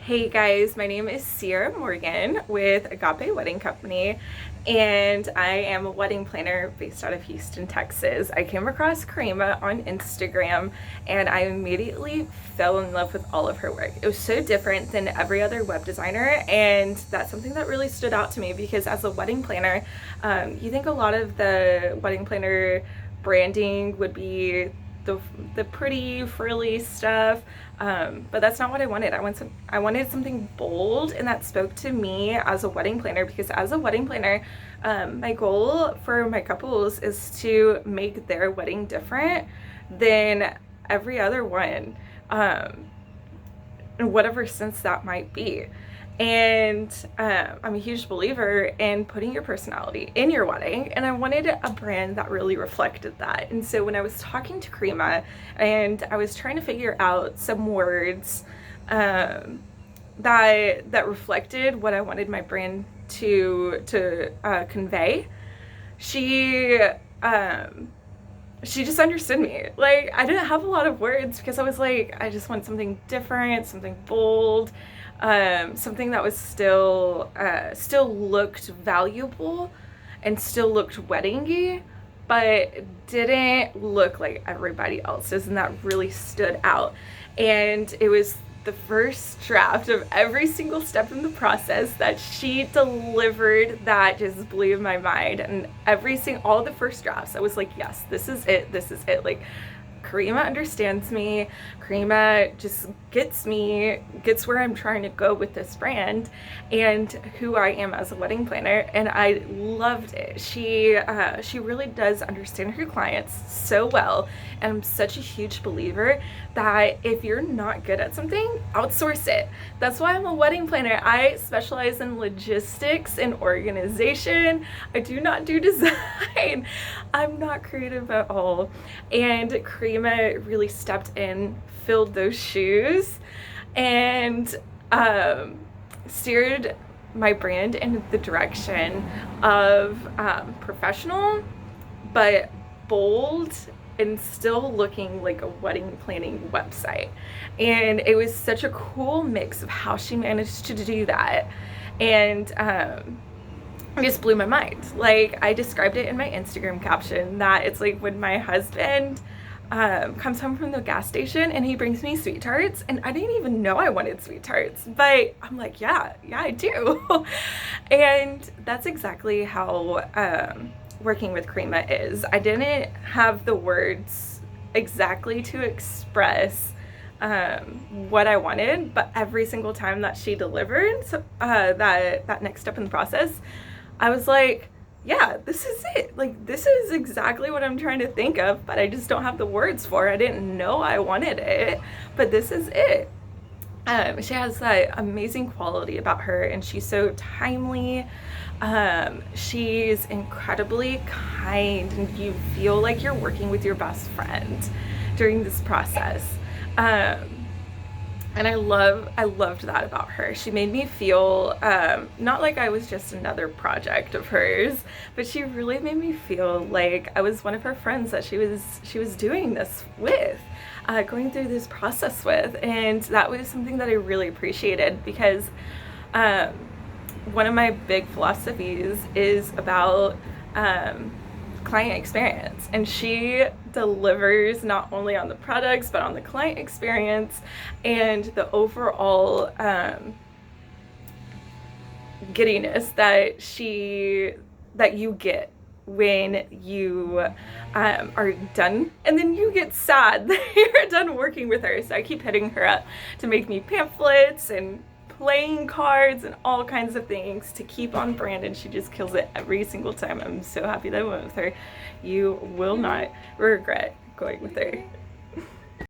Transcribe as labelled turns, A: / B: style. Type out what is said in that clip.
A: Hey guys, my name is Sierra Morgan with Agape Wedding Company, and I am a wedding planner based out of Houston, Texas. I came across Karima on Instagram and I immediately fell in love with all of her work. It was so different than every other web designer, and that's something that really stood out to me because as a wedding planner, you think a lot of the wedding planner branding would be the pretty frilly stuff, but that's not what I wanted. I wanted something bold and that spoke to me as a wedding planner, because as a wedding planner, my goal for my couples is to make their wedding different than every other one, in whatever sense that might be. And I'm a huge believer in putting your personality in your wedding, and I wanted a brand that really reflected that. And so when I was talking to Karima and I was trying to figure out some words that reflected what I wanted my brand to convey, she just understood me. Like, I didn't have a lot of words because I was like, I just want something different, something bold, something that was still looked valuable and still looked weddingy, but didn't look like everybody else's, and that really stood out. And it was the first draft of every single step in the process that she delivered that just blew my mind. And all the first drafts, I was like, yes, this is it. Like, Karima understands me. Karima just gets where I'm trying to go with this brand and who I am as a wedding planner, and I loved it. She really does understand her clients so well, and I'm such a huge believer that if you're not good at something, outsource it. That's why I'm a wedding planner. I specialize in logistics and organization. I do not do design. I'm not creative at all. And Karima really stepped in, filled those shoes, and steered my brand in the direction of professional but bold and still looking like a wedding planning website. And it was such a cool mix of how she managed to do that. And it just blew my mind. Like, I described it in my Instagram caption that it's like when my husband comes home from the gas station and he brings me sweet tarts, and I didn't even know I wanted sweet tarts, but I'm like, yeah, I do. And that's exactly how working with Karima is. I didn't have the words exactly to express what I wanted, but every single time that she delivered that next step in the process, I was like, yeah, this is it. Like, this is exactly what I'm trying to think of, but I just don't have the words for it. I didn't know I wanted it, but this is it. She has that amazing quality about her, and she's so timely. She's incredibly kind, and you feel like you're working with your best friend during this process. And I loved that about her. She made me feel not like I was just another project of hers, but she really made me feel like I was one of her friends that she was doing this with, going through this process with. And that was something that I really appreciated, because one of my big philosophies is about client experience, and she delivers not only on the products but on the client experience and the overall giddiness that you get when you are done, and then you get sad that you're done working with her. So I keep hitting her up to make me pamphlets and playing cards and all kinds of things to keep on brand, and she just kills it every single time. I'm so happy that I went with her. You will not regret going with her.